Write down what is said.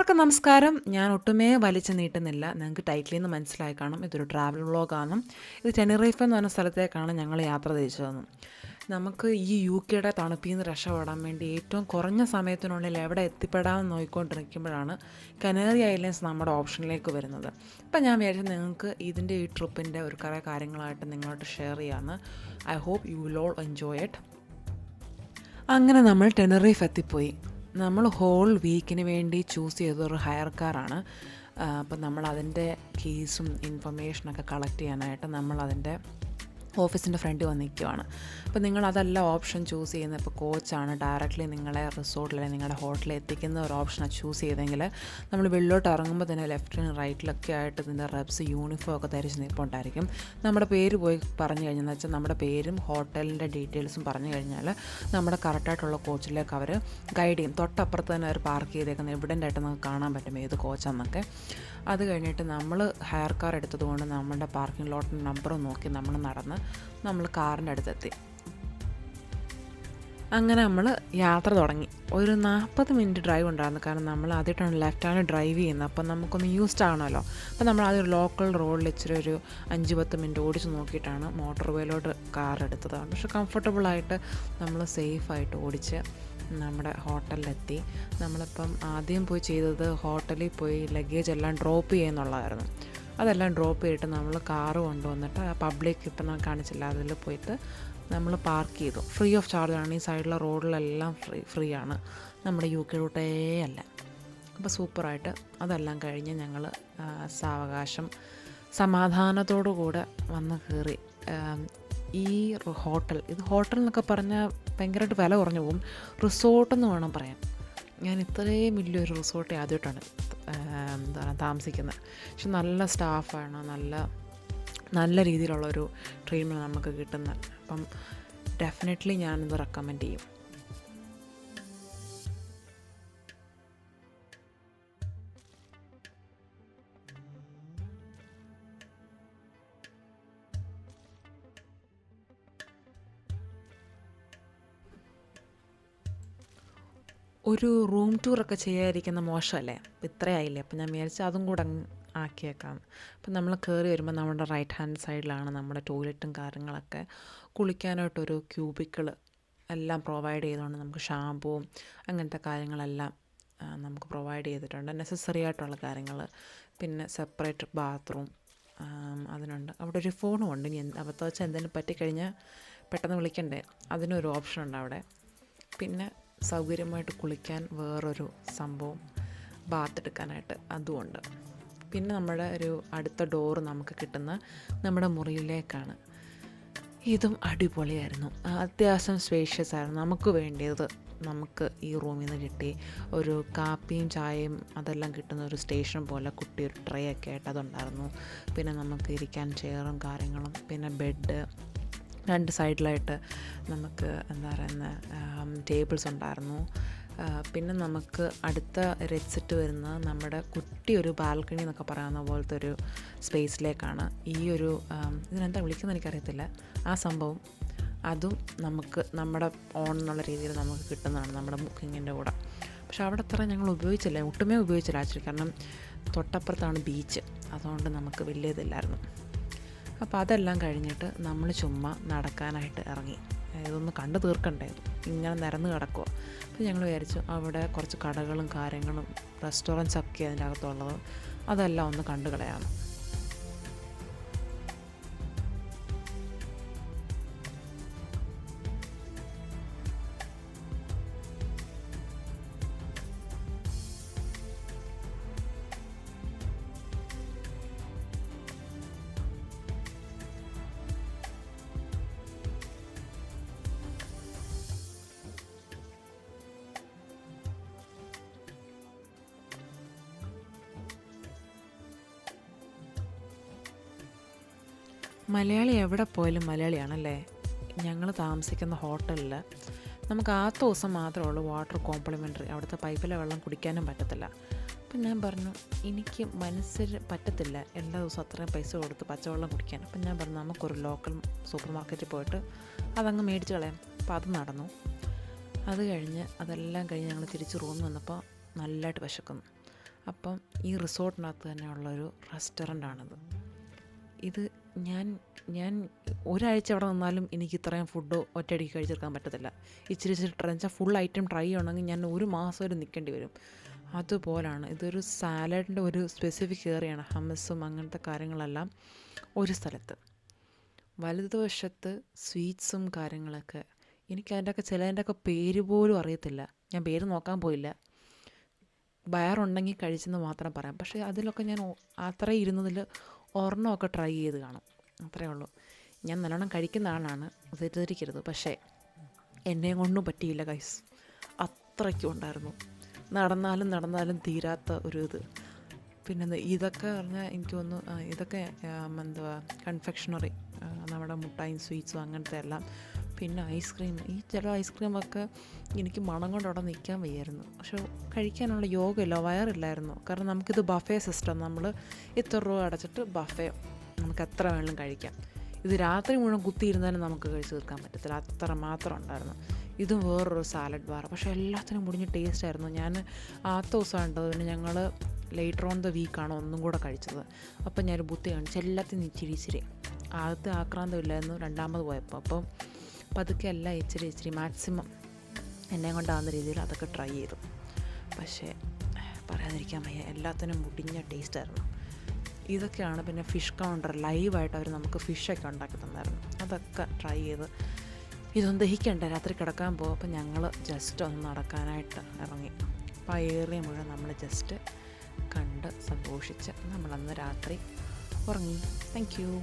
എല്ലാവർക്കും നമസ്കാരം. ഞാൻ ഒട്ടുമേ വലിച്ചു നീട്ടുന്നില്ല. നിങ്ങൾക്ക് ടൈറ്റിലിൽ നിന്ന് മനസ്സിലായി കാണും ഇതൊരു ട്രാവൽ വ്ളോഗാണെന്നും ഇത് ടെനറീഫ് എന്ന് പറഞ്ഞ സ്ഥലത്തേക്കാണ് ഞങ്ങൾ യാത്ര തിരിച്ചതെന്നും. നമുക്ക് ഈ UK തണുപ്പിൽ നിന്ന് രക്ഷപ്പെടാൻ വേണ്ടി ഏറ്റവും കുറഞ്ഞ സമയത്തിനുള്ളിൽ എവിടെ എത്തിപ്പെടാമെന്ന് നോക്കിക്കൊണ്ടിരിക്കുമ്പോഴാണ് കനേറി ഐലൻഡ്സ് നമ്മുടെ ഓപ്ഷനിലേക്ക് വരുന്നത്. അപ്പം ഞാൻ വിചാരിച്ചു നിങ്ങൾക്ക് ഇതിൻ്റെ ഈ ട്രിപ്പിൻ്റെ ഒരു കുറേ കാര്യങ്ങളായിട്ട് നിങ്ങളോട് ഷെയർ ചെയ്യാമെന്ന്. I hope you will all enjoy it. അങ്ങനെ നമ്മൾ ടെനറീഫ് എത്തിപ്പോയി. നമ്മൾ ഹോൾ വീക്കിന് വേണ്ടി ചൂസ് ചെയ്തൊരു ഹയർ കാറാണ്. അപ്പം നമ്മളതിൻ്റെ കീസും ഇൻഫർമേഷനൊക്കെ കളക്ട് ചെയ്യാനായിട്ട് നമ്മളതിൻ്റെ ഓഫീസിൻ്റെ ഫ്രണ്ടിൽ വന്ന് നിൽക്കുവാണ്. അപ്പോൾ നിങ്ങളതല്ല ഓപ്ഷൻ ചൂസ് ചെയ്യുന്നത്. ഇപ്പോൾ കോച്ചാണ് ഡയറക്റ്റ്ലി നിങ്ങളെ റിസോർട്ടിൽ നിങ്ങളുടെ ഹോട്ടലിൽ എത്തിക്കുന്ന ഒരു ഓപ്ഷനാണ് ചൂസ് ചെയ്തെങ്കിൽ നമ്മൾ വെളിയിലോട്ട് ഇറങ്ങുമ്പോൾ തന്നെ ലെഫ്റ്റിനും റൈറ്റിലൊക്കെ ആയിട്ട് ഇതിൻ്റെ റെബ്സ് യൂണിഫോം ഒക്കെ ധരിച്ച് നിൽപ്പുണ്ടായിരിക്കും. നമ്മുടെ പേര് പോയി പറഞ്ഞു കഴിഞ്ഞാൽ വെച്ചാൽ നമ്മുടെ പേരും ഹോട്ടലിൻ്റെ ഡീറ്റെയിൽസും പറഞ്ഞു കഴിഞ്ഞാൽ നമ്മുടെ കറക്റ്റായിട്ടുള്ള കോച്ചിലേക്ക് അവർ ഗൈഡ് ചെയ്യും. തൊട്ടപ്പുറത്ത് തന്നെ അവർ പാർക്ക് ചെയ്തേക്കുന്ന എവിഡൻ്റ് ആയിട്ട് നമുക്ക് കാണാൻ പറ്റും ഏത് കോച്ചാന്നൊക്കെ. അത് കഴിഞ്ഞിട്ട് നമ്മൾ ഹയർ കാർ എടുത്തതുകൊണ്ട് നമ്മുടെ പാർക്കിംഗ് ലോട്ടിൻ്റെ നമ്പറും നോക്കി നമ്മൾ കാറിൻ്റെ അടുത്തെത്തി. അങ്ങനെ നമ്മൾ യാത്ര തുടങ്ങി. ഒരു 40 മിനിറ്റ് ഡ്രൈവ് ഉണ്ടായിരുന്നു. കാരണം നമ്മൾ ആദ്യമായിട്ടാണ് ലെഫ്റ്റാണ് ഡ്രൈവ് ചെയ്യുന്നത്. അപ്പം നമുക്കൊന്ന് യൂസ്ഡ് ആണല്ലോ. അപ്പം നമ്മൾ ആദ്യം ഒരു ലോക്കൽ റോഡിൽ ഇച്ചിരി ഒരു 5-10 മിനിറ്റ് ഓടിച്ച് നോക്കിയിട്ടാണ് മോട്ടോർ വേയിലോട്ട് കാർ എടുത്തത്. പക്ഷെ കംഫർട്ടബിളായിട്ട് നമ്മൾ സേഫായിട്ട് ഓടിച്ച് നമ്മുടെ ഹോട്ടലിലെത്തി. നമ്മളിപ്പം ആദ്യം പോയി ചെയ്തത് ഹോട്ടലിൽ പോയി ലഗേജ് എല്ലാം ഡ്രോപ്പ് ചെയ്യുന്നുള്ളതായിരുന്നു. അതെല്ലാം ഡ്രോപ്പ് ചെയ്തിട്ട് നമ്മൾ കാറ് കൊണ്ടുവന്നിട്ട് പബ്ലിക് ഇപ്പം ഞാൻ കാണിച്ചില്ല അതിൽ പോയിട്ട് നമ്മൾ പാർക്ക് ചെയ്തു. ഫ്രീ ഓഫ് ചാർജാണ്. ഈ സൈഡിലെ റോഡിലെല്ലാം ഫ്രീ ആണ്. നമ്മുടെ UK റൂട്ടേ അല്ല. അപ്പോൾ സൂപ്പറായിട്ട് അതെല്ലാം കഴിഞ്ഞ് ഞങ്ങൾ സാവകാശം സമാധാനത്തോടു കൂടെ വന്ന് കയറി. ഈ ഹോട്ടൽ എന്നൊക്കെ പറഞ്ഞാൽ ഭയങ്കരമായിട്ട് വില കുറഞ്ഞു പോകും. റിസോർട്ടെന്ന് വേണം പറയാൻ. ഞാൻ ഇത്രയും വലിയൊരു റിസോർട്ട് ആദ്യമായിട്ടാണ് താമസിക്കുന്നത്. പക്ഷെ നല്ല സ്റ്റാഫാണ്, നല്ല രീതിയിലുള്ളൊരു ട്രീറ്റ്മെൻറ്റ് നമുക്ക് കിട്ടുന്നത്. അപ്പം ഡെഫിനറ്റ്ലി ഞാനിത് റെക്കമെൻഡ് ചെയ്യും. ഒരു റൂം ടൂറൊക്കെ ചെയ്യാതിരിക്കുന്ന മോശമല്ലേ? അപ്പം ഇത്രയായില്ലേ, അപ്പം ഞാൻ വിചാരിച്ചു അതും കൂടെ ആക്കിയേക്കാം. അപ്പം നമ്മൾ കയറി വരുമ്പോൾ നമ്മുടെ റൈറ്റ് ഹാൻഡ് സൈഡിലാണ് നമ്മുടെ ടോയ്ലറ്റും കാര്യങ്ങളൊക്കെ. കുളിക്കാനായിട്ടൊരു ക്യൂബിക്കിൾ എല്ലാം പ്രൊവൈഡ് ചെയ്തുകൊണ്ട് നമുക്ക് ഷാമ്പുവും അങ്ങനത്തെ കാര്യങ്ങളെല്ലാം നമുക്ക് പ്രൊവൈഡ് ചെയ്തിട്ടുണ്ട്. നെസസറി ആയിട്ടുള്ള കാര്യങ്ങൾ. പിന്നെ സെപ്പറേറ്റ് ബാത്റൂം അതിനുണ്ട്. അവിടെ ഒരു ഫോണും ഉണ്ട്. ഇനി അബദ്ധം വെച്ചാൽ എന്തെങ്കിലും പറ്റിക്കഴിഞ്ഞാൽ പെട്ടെന്ന് വിളിക്കണ്ടേ, അതിനൊരു ഓപ്ഷനുണ്ട് അവിടെ. പിന്നെ സൗകര്യമായിട്ട് കുളിക്കാൻ വേറൊരു സംഭവം, ബാത്ത് എടുക്കാനായിട്ട് അതുമുണ്ട്. പിന്നെ നമ്മുടെ ഒരു അടുത്ത ഡോറ് നമുക്ക് കിട്ടുന്ന നമ്മുടെ മുറിയിലേക്കാണ്. ഇതും അടിപൊളിയായിരുന്നു. അത്യാവശ്യം സ്പേഷ്യസ് ആയിരുന്നു. നമുക്ക് വേണ്ടിയത് നമുക്ക് ഈ റൂമിൽ നിന്ന് കിട്ടി. ഒരു കാപ്പിയും ചായയും അതെല്ലാം കിട്ടുന്ന ഒരു സ്റ്റേഷൻ പോലെ കുട്ടി ഒരു ട്രേ ഒക്കെ ആയിട്ട് അതുണ്ടായിരുന്നു. പിന്നെ നമുക്ക് ഇരിക്കാൻ ചെയറും കാര്യങ്ങളും, പിന്നെ ബെഡ് 2 സൈഡിലായിട്ട് നമുക്ക് ടേബിൾസ് ഉണ്ടായിരുന്നു. പിന്നെ നമുക്ക് അടുത്ത എക്സിറ്റ് വരുന്നത് നമ്മുടെ കുട്ടി ഒരു ബാൽക്കണി എന്നൊക്കെ പറയാവുന്ന പോലത്തെ ഒരു സ്പേസിലേക്കാണ്. ഈ ഒരു ഇതിനെന്താ വിളിക്കുന്നത് എനിക്കറിയത്തില്ല. ആ സംഭവം അതും നമുക്ക് നമ്മുടെ ഓൺ എന്നുള്ള രീതിയിൽ നമുക്ക് കിട്ടുന്നതാണ് നമ്മുടെ ബുക്കിങ്ങിൻ്റെ കൂടെ. പക്ഷെ അവിടെ അത്ര ഞങ്ങൾ ഒട്ടുമേ ഉപയോഗിച്ചില്ല ആക്ച്വലി. കാരണം തൊട്ടപ്പുറത്താണ് ബീച്ച്, അതുകൊണ്ട് നമുക്ക് വലിയ ഇതില്ലായിരുന്നു. അപ്പോൾ അതെല്ലാം കഴിഞ്ഞിട്ട് നമ്മൾ ചുമ്മാ നടക്കാനായിട്ട് ഇറങ്ങി. ഇതൊന്ന് കണ്ടു തീർക്കണ്ടേ, ഇങ്ങനെ നിരന്ന് കിടക്കുക. അപ്പോൾ ഞങ്ങൾ വിചാരിച്ചു അവിടെ കുറച്ച് കടകളും കാര്യങ്ങളും റെസ്റ്റോറൻറ്റ്സൊക്കെ അതിൻ്റെ അകത്തുള്ളത്, അതെല്ലാം ഒന്ന് കണ്ടു കളയാം. മലയാളി എവിടെ പോയാലും മലയാളിയാണല്ലേ. ഞങ്ങൾ താമസിക്കുന്ന ഹോട്ടലിൽ നമുക്ക് ആ ദിവസം മാത്രമേ ഉള്ളൂ വാട്ടർ കോംപ്ലിമെൻ്ററി. അവിടുത്തെ പൈപ്പിലെ വെള്ളം കുടിക്കാനും പറ്റത്തില്ല. അപ്പം ഞാൻ പറഞ്ഞു എനിക്ക് മനസ്സിൽ പറ്റത്തില്ല എല്ലാ ദിവസവും അത്രയും പൈസ കൊടുത്ത് പച്ചവെള്ളം കുടിക്കാൻ. അപ്പം ഞാൻ പറഞ്ഞു നമുക്കൊരു ലോക്കൽ സൂപ്പർ മാർക്കറ്റിൽ പോയിട്ട് അതങ്ങ് മേടിച്ച് കളയാം. അപ്പോൾ അത് നടന്നു. അതെല്ലാം കഴിഞ്ഞ് ഞങ്ങൾ തിരിച്ച് റൂമിൽ വന്നപ്പോൾ നല്ലതായിട്ട് വിശക്കുന്നു. അപ്പം ഈ റിസോർട്ടിനകത്ത് തന്നെ ഉള്ളൊരു റെസ്റ്റോറൻ്റാണിത്. ഇത് ഞാൻ ഒരാഴ്ച അവിടെ നിന്നാലും എനിക്ക് ഇത്രയും ഫുഡ് ഒറ്റയടിക്ക് കഴിച്ചെടുക്കാൻ പറ്റത്തില്ല. ഇച്ചിരി ട്രൈ വെച്ചാൽ ഫുൾ ഐറ്റം ട്രൈ ചെയ്യണമെങ്കിൽ ഞാൻ ഒരു മാസം വരെ നിൽക്കേണ്ടി വരും. അതുപോലാണ് ഇതൊരു സാലഡിൻ്റെ ഒരു സ്പെസിഫിക് ഏറിയാണ്. ഹമ്മസും അങ്ങനത്തെ കാര്യങ്ങളെല്ലാം ഒരു സ്ഥലത്ത്. വലതുവശത്ത് സ്വീറ്റ്സും കാര്യങ്ങളൊക്കെ എനിക്ക് അതിൻ്റെയൊക്കെ ചിലതിൻ്റെയൊക്കെ പേര് പോലും അറിയത്തില്ല. ഞാൻ പേര് നോക്കാൻ പോയില്ല. വയറുണ്ടെങ്കിൽ കഴിച്ചെന്ന് മാത്രം പറയാം. പക്ഷേ അതിലൊക്കെ ഞാൻ അത്രയും ഇരുന്നതിൽ ഒരെണ്ണമൊക്കെ ട്രൈ ചെയ്ത് കാണും, അത്രയേ ഉള്ളൂ. ഞാൻ നല്ലോണം കഴിക്കുന്ന ആളാണ്, തെറ്റിദ്ധരിക്കരുത്. പക്ഷേ എന്നെയും കൊണ്ടും പറ്റിയില്ല ഗൈസ്. അത്രയ്ക്കും ഉണ്ടായിരുന്നു. നടന്നാലും തീരാത്ത ഒരു ഇത്. പിന്നെ ഇതൊക്കെ പറഞ്ഞാൽ എനിക്ക് തോന്നുന്നു ഇതൊക്കെ എന്തുവാ കൺഫെക്ഷണറി, നമ്മുടെ മുട്ടായും സ്വീറ്റ്സും അങ്ങനത്തെ എല്ലാം. പിന്നെ ഐസ്ക്രീം, ഈ ചില ഐസ്ക്രീമൊക്കെ എനിക്ക് മണം കൊണ്ട് അവിടെ നിൽക്കാൻ വയ്യായിരുന്നു. പക്ഷെ കഴിക്കാനുള്ള യോഗമില്ല, വയറില്ലായിരുന്നു. കാരണം നമുക്കിത് ബഫേ സിസ്റ്റം, നമ്മൾ ഇത്ര രൂപ അടച്ചിട്ട് ബഫേ നമുക്ക് എത്ര വേണമെങ്കിലും കഴിക്കാം. ഇത് രാത്രി മുഴുവൻ കുത്തിയിരുന്നാലും നമുക്ക് കഴിച്ച് തീർക്കാൻ പറ്റത്തില്ല, അത്ര മാത്രം ഉണ്ടായിരുന്നു. ഇതും വേറൊരു സാലഡ് ബാർ, പക്ഷേ എല്ലാത്തിനും മുടിഞ്ഞ് ടേസ്റ്റ് ആയിരുന്നു. ഞാൻ ആദ്യത്തെ ദിവസമാണ് ഉണ്ടത്, പിന്നെ ഞങ്ങൾ ലേറ്റർ ഓൺ ദ വീക്കാണ് ഒന്നും കൂടെ കഴിച്ചത്. അപ്പം ഞാനൊരു ബുദ്ധി കാണിച്ചു, എല്ലാത്തിനും ഇച്ചിരി. ആദ്യത്തെ ആക്രാന്തമില്ലായിരുന്നു രണ്ടാമത് പോയപ്പോൾ. അപ്പം പതുക്കെ എല്ലാം ഇച്ചിരി മാക്സിമം എന്നെ കൊണ്ടാകുന്ന രീതിയിൽ അതൊക്കെ ട്രൈ ചെയ്തു. പക്ഷേ പറയാതിരിക്കാൻ വയ്യ, എല്ലാത്തിനും മുടിഞ്ഞ ടേസ്റ്റായിരുന്നു. ഇതൊക്കെയാണ്. പിന്നെ ഫിഷ് കൗണ്ടർ, ലൈവായിട്ട് അവർ നമുക്ക് ഫിഷൊക്കെ ഉണ്ടാക്കി തന്നായിരുന്നു. അതൊക്കെ ട്രൈ ചെയ്ത്. ഇതൊന്നും ദഹിക്കണ്ട, രാത്രി കിടക്കാൻ പോകും. അപ്പം ഞങ്ങൾ ജസ്റ്റ് ഒന്ന് നടക്കാനായിട്ട് ഇറങ്ങി. അപ്പോൾ ആ ഏറിയ മുഴുവൻ നമ്മൾ ജസ്റ്റ് കണ്ട് സന്തോഷിച്ച് നമ്മളന്ന് രാത്രി ഉറങ്ങി. Thank you.